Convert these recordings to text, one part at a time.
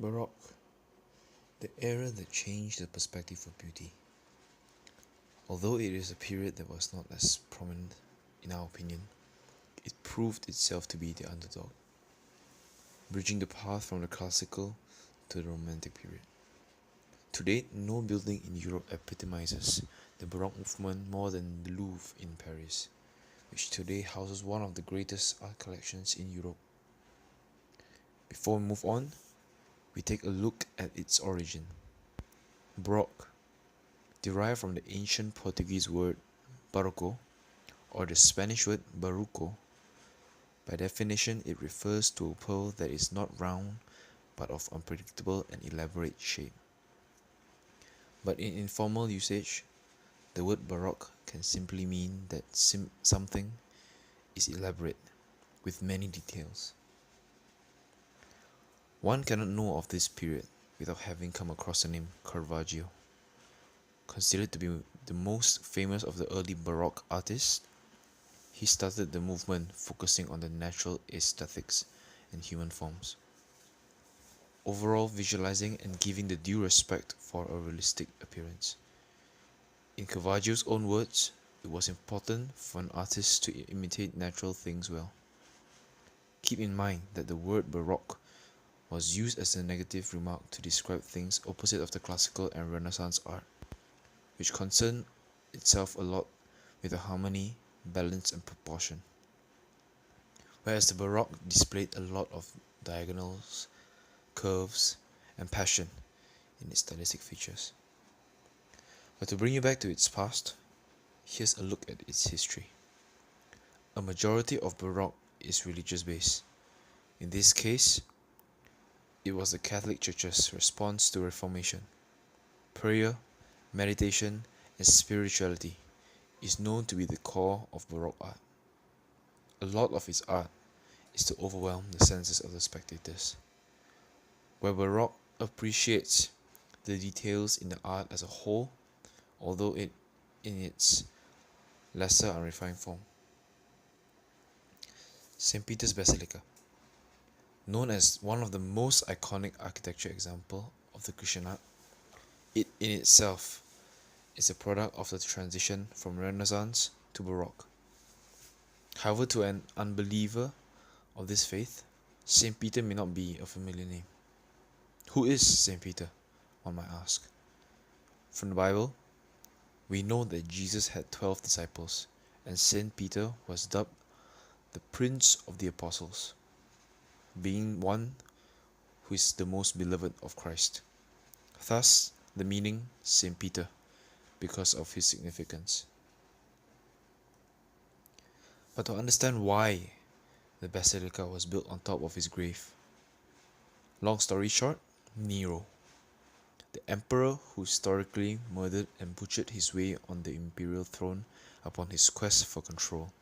Baroque, the era that changed the perspective of beauty. Although it is a period that was not as prominent in our opinion, it proved itself to be the underdog, bridging the path from the classical to the romantic period. To date, no building in Europe epitomizes the Baroque movement more than the Louvre in Paris, which today houses one of the greatest art collections in Europe. Before we move on, we take a look at its origin. Baroque, derived from the ancient Portuguese word barroco or the Spanish word barroco. By definition, it refers to a pearl that is not round but of unpredictable and elaborate shape. But in informal usage, the word baroque can simply mean that something is elaborate, with many details. One cannot know of this period without having come across the name Caravaggio. Considered to be the most famous of the early Baroque artists, he started the movement focusing on the natural aesthetics and human forms, overall visualizing and giving the due respect for a realistic appearance. In Caravaggio's own words, it was important for an artist to imitate natural things well. Keep in mind that the word Baroque was used as a negative remark to describe things opposite of the classical and Renaissance art, which concerned itself a lot with the harmony, balance and proportion, whereas the Baroque displayed a lot of diagonals, curves and passion in its stylistic features. But to bring you back to its past, here's a look at its history. A majority of Baroque is religious based. In this case, it was the Catholic Church's response to Reformation. Prayer, meditation, and spirituality is known to be the core of Baroque art. A lot of its art is to overwhelm the senses of the spectators. Where Baroque appreciates the details in the art as a whole, although it in its lesser unrefined form. St. Peter's Basilica, known as one of the most iconic architecture example of the Christian art, it in itself is a product of the transition from Renaissance to Baroque. However, to an unbeliever of this faith, St. Peter may not be a familiar name. Who is St. Peter, one might ask? From the Bible, we know that Jesus had 12 disciples, and St. Peter was dubbed the Prince of the Apostles, being one who is the most beloved of Christ. Thus, the meaning St. Peter, because of his significance. But to understand why the basilica was built on top of his grave, long story short, Nero, the emperor who historically murdered and butchered his way on the imperial throne upon his quest for control.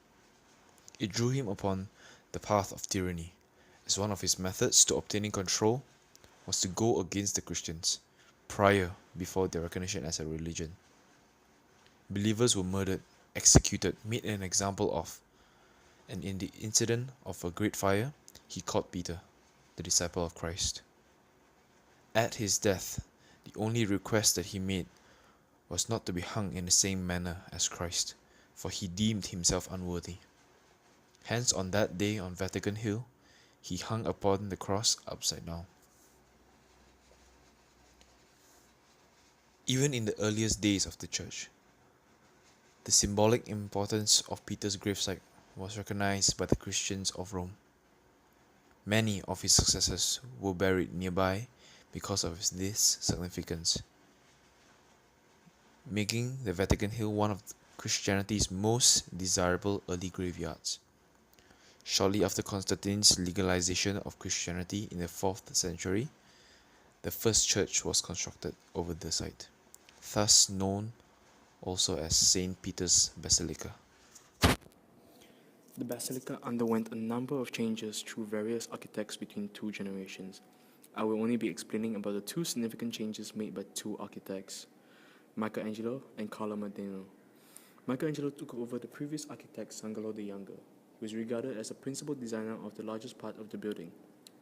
It drew him upon the path of tyranny, as one of his methods to obtaining control was to go against the Christians, before their recognition as a religion. Believers were murdered, executed, made an example of, and in the incident of a great fire, he caught Peter, the disciple of Christ. At his death, the only request that he made was not to be hung in the same manner as Christ, for he deemed himself unworthy. Hence, on that day on Vatican Hill, he hung upon the cross upside down. Even in the earliest days of the church, the symbolic importance of Peter's gravesite was recognized by the Christians of Rome. Many of his successors were buried nearby because of this significance, making the Vatican Hill one of Christianity's most desirable early graveyards. Shortly after Constantine's legalization of Christianity in the 4th century, the first church was constructed over the site, thus known also as St. Peter's Basilica. The basilica underwent a number of changes through various architects between two generations. I will only be explaining about the two significant changes made by two architects, Michelangelo and Carlo Maddino. Michelangelo took over the previous architect Sangalo the Younger, who is regarded as the principal designer of the largest part of the building,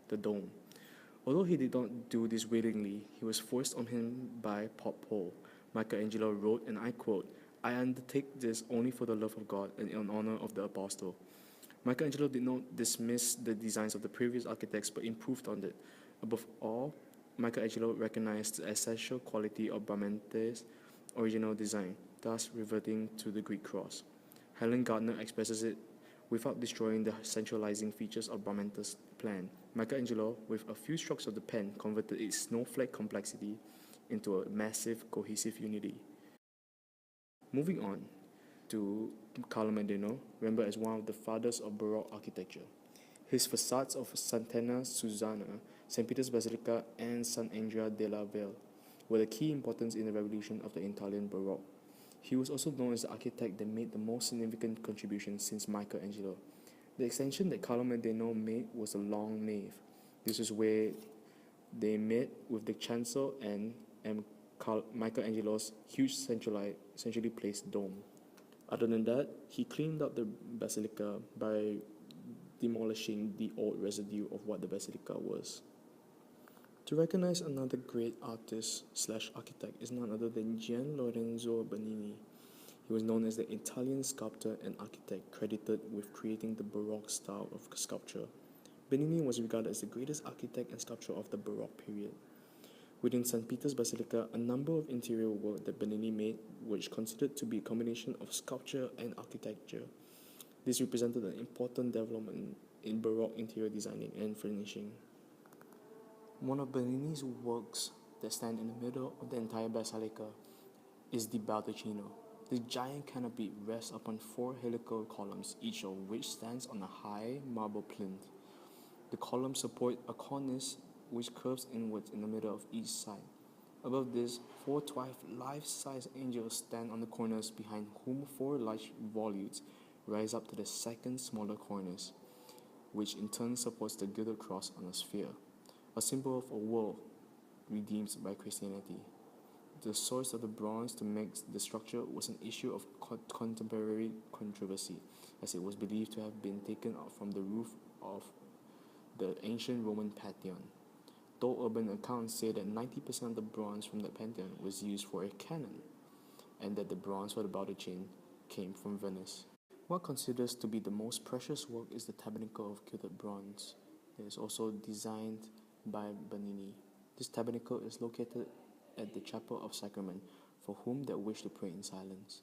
the dome, Although he did not do this willingly, he was forced on him by Pope Paul. Michelangelo wrote, and I quote, "I undertake this only for the love of God and in honor of the apostle." Michelangelo did not dismiss the designs of the previous architects but improved on it. Above all, Michelangelo recognized the essential quality of Bramante's original design, thus reverting to the Greek cross. Helen Gardner expresses it without destroying the centralizing features of Bramante's plan. Michelangelo, with a few strokes of the pen, converted its snowflake complexity into a massive, cohesive unity. Moving on to Carlo Medino, remembered as one of the fathers of Baroque architecture. His facades of Sant'Anna Susanna, St. Peter's Basilica, and San Andrea della Valle were the key importance in the revolution of the Italian Baroque. He was also known as the architect that made the most significant contribution since Michelangelo. The extension that Carlo Medino made was a long nave. This is where they met with the chancel and Michelangelo's huge centrally placed dome. Other than that, he cleaned up the basilica by demolishing the old residue of what the basilica was. To recognize another great artist slash architect is none other than Gian Lorenzo Bernini. He was known as the Italian sculptor and architect credited with creating the Baroque style of sculpture. Bernini was regarded as the greatest architect and sculptor of the Baroque period. Within St. Peter's Basilica, a number of interior work that Bernini made was considered to be a combination of sculpture and architecture. This represented an important development in Baroque interior designing and furnishing. One of Bernini's works that stand in the middle of the entire basilica is the baldacchino. The giant canopy rests upon four helical columns, each of which stands on a high marble plinth. The columns support a cornice which curves inwards in the middle of each side. Above this, four life-size angels stand on the corners, behind whom four large volutes rise up to the second smaller cornice, which in turn supports the gilded cross on a sphere, a symbol of a world redeemed by Christianity. The source of the bronze to make the structure was an issue of contemporary controversy, as it was believed to have been taken out from the roof of the ancient Roman Pantheon, though urban accounts say that 90% of the bronze from the Pantheon was used for a cannon, and that the bronze for the baldachin came from Venice. What considers to be the most precious work is the Tabernacle of gilded bronze. It is also designed by Bernini. This tabernacle is located at the Chapel of Sacrament for whom that wish to pray in silence.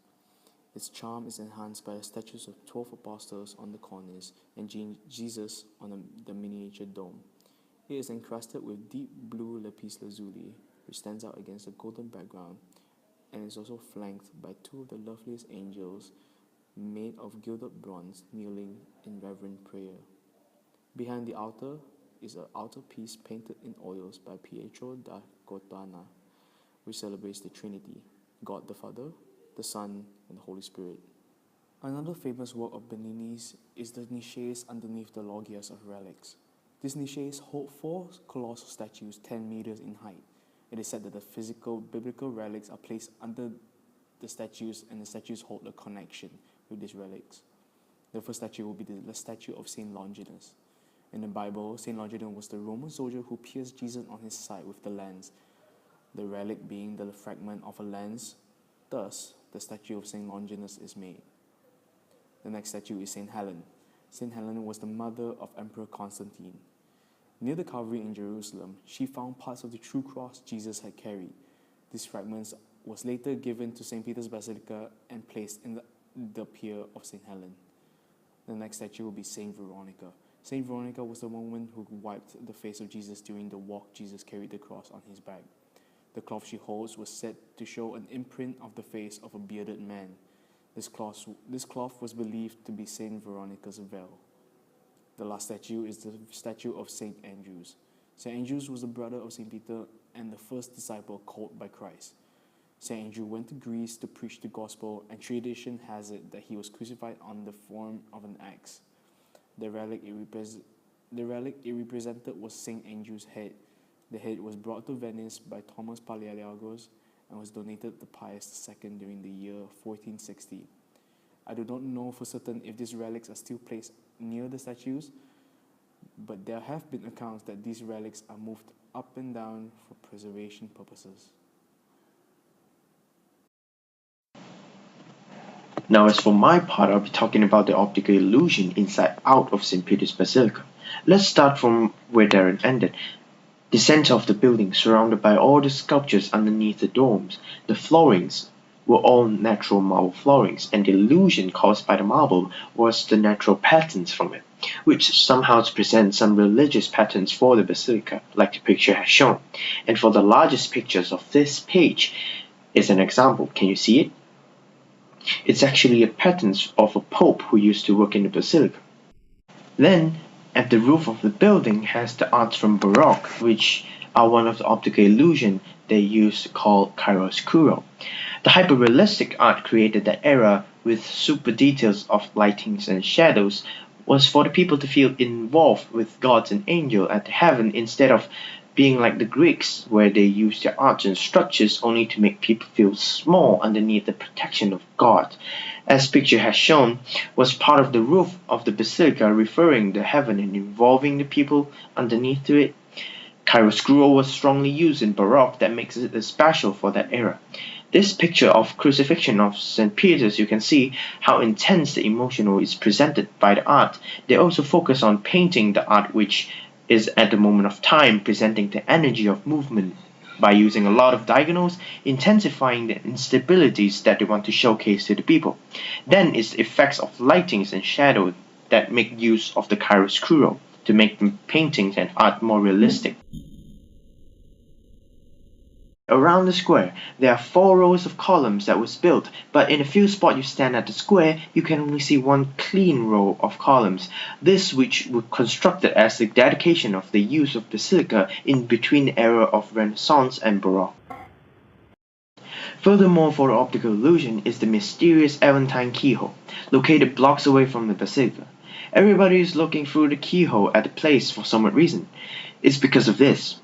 Its charm is enhanced by the statues of 12 apostles on the cornice and Jesus on the miniature dome. It is encrusted with deep blue lapis lazuli, which stands out against a golden background, and is also flanked by two of the loveliest angels made of gilded bronze kneeling in reverent prayer. Behind the altar is an altarpiece painted in oils by Pietro da Cortana, which celebrates the Trinity, God the Father, the Son, and the Holy Spirit. Another famous work of Bernini's is the niches underneath the loggias of relics. These niches hold four colossal statues 10 meters in height. It is said that the physical biblical relics are placed under the statues, and the statues hold a connection with these relics. The first statue will be the statue of Saint Longinus. In the Bible, Saint Longinus was the Roman soldier who pierced Jesus on his side with the lance, the relic being the fragment of a lance. Thus, the statue of Saint Longinus is made. The next statue is Saint Helen. Saint Helen was the mother of Emperor Constantine. Near the Calvary in Jerusalem, she found parts of the true cross Jesus had carried. These fragments was later given to St. Peter's Basilica and placed in the pier of St. Helen. The next statue will be Saint Veronica. Saint Veronica was the woman who wiped the face of Jesus during the walk Jesus carried the cross on his back. The cloth she holds was said to show an imprint of the face of a bearded man. This cloth was believed to be Saint Veronica's veil. The last statue is the statue of Saint Andrews. Saint Andrews was the brother of Saint Peter and the first disciple called by Christ. Saint Andrew went to Greece to preach the gospel, and tradition has it that he was crucified on the form of an axe. The relic it represented was Saint Andrew's head. The head was brought to Venice by Thomas Palaiologos and was donated to Pius II during the year 1460. I do not know for certain if these relics are still placed near the statues, but there have been accounts that these relics are moved up and down for preservation purposes. Now, as for my part, I'll be talking about the optical illusion inside out of St. Peter's Basilica. Let's start from where Darren ended. The center of the building, surrounded by all the sculptures underneath the domes, the floorings were all natural marble floorings, and the illusion caused by the marble was the natural patterns from it, which somehow present some religious patterns for the basilica, like the picture has shown. And for the largest pictures of this page is an example. Can you see it? It's actually a pattern of a pope who used to work in the basilica. Then, at the roof of the building has the arts from Baroque, which are one of the optical illusion they used to call chiaroscuro. The hyper-realistic art created that era with super details of lightings and shadows was for the people to feel involved with gods and angels at heaven instead of being like the Greeks, where they used their arts and structures only to make people feel small underneath the protection of God. As picture has shown, was part of the roof of the basilica referring to heaven and involving the people underneath to it. Chiaroscuro was strongly used in Baroque that makes it special for that era. This picture of crucifixion of St. Peter's, you can see how intense the emotional is presented by the art. They also focus on painting the art which is at the moment of time presenting the energy of movement by using a lot of diagonals, intensifying the instabilities that they want to showcase to the people. Then is the effects of lightings and shadow that make use of the chiaroscuro to make the paintings and art more realistic. Around the square, there are 4 rows of columns that was built, but in a few spots you stand at the square, you can only see one clean row of columns. This which was constructed as the dedication of the use of basilica in between the era of Renaissance and Baroque. Furthermore, for the optical illusion is the mysterious Aventine keyhole, located blocks away from the basilica. Everybody is looking through the keyhole at the place for some reason. It's because of this.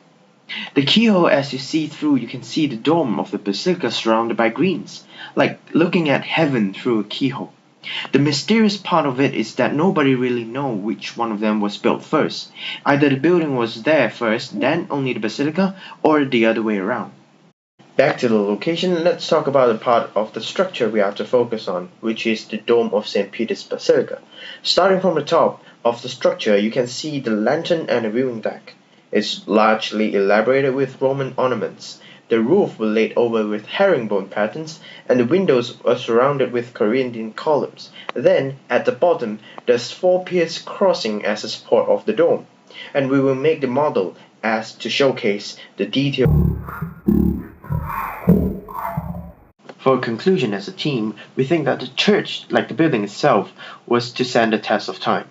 The keyhole, as you see through, you can see the dome of the basilica surrounded by greens, like looking at heaven through a keyhole. The mysterious part of it is that nobody really knows which one of them was built first. Either the building was there first, then only the basilica, or the other way around. Back to the location, let's talk about the part of the structure we have to focus on, which is the dome of St. Peter's Basilica. Starting from the top of the structure, you can see the lantern and the viewing deck. It's largely elaborated with Roman ornaments. The roof was laid over with herringbone patterns, and the windows are surrounded with Corinthian columns. Then, at the bottom, there's 4 piers crossing as a support of the dome, and we will make the model as to showcase the detail. For a conclusion, as a team, we think that the church, like the building itself, was to stand the test of time.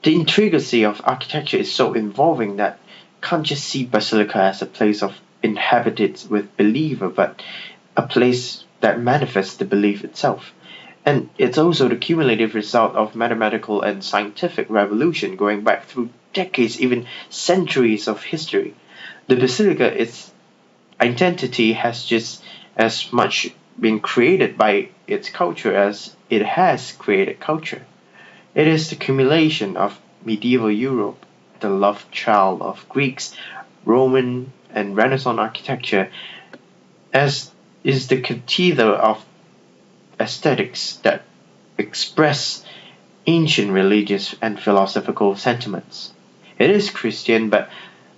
The intricacy of architecture is so involving that can't just see Basilica as a place of inhabited with believer, but a place that manifests the belief itself. And it's also the cumulative result of mathematical and scientific revolution going back through decades, even centuries of history. The Basilica, its identity has just as much been created by its culture as it has created culture. It is the accumulation of medieval Europe, the love child of Greeks, Roman, and Renaissance architecture, as is the cathedral of aesthetics that express ancient religious and philosophical sentiments. It is Christian, but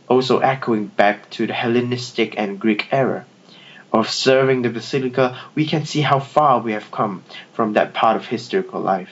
also echoing back to the Hellenistic and Greek era. Observing the basilica, we can see how far we have come from that part of historical life.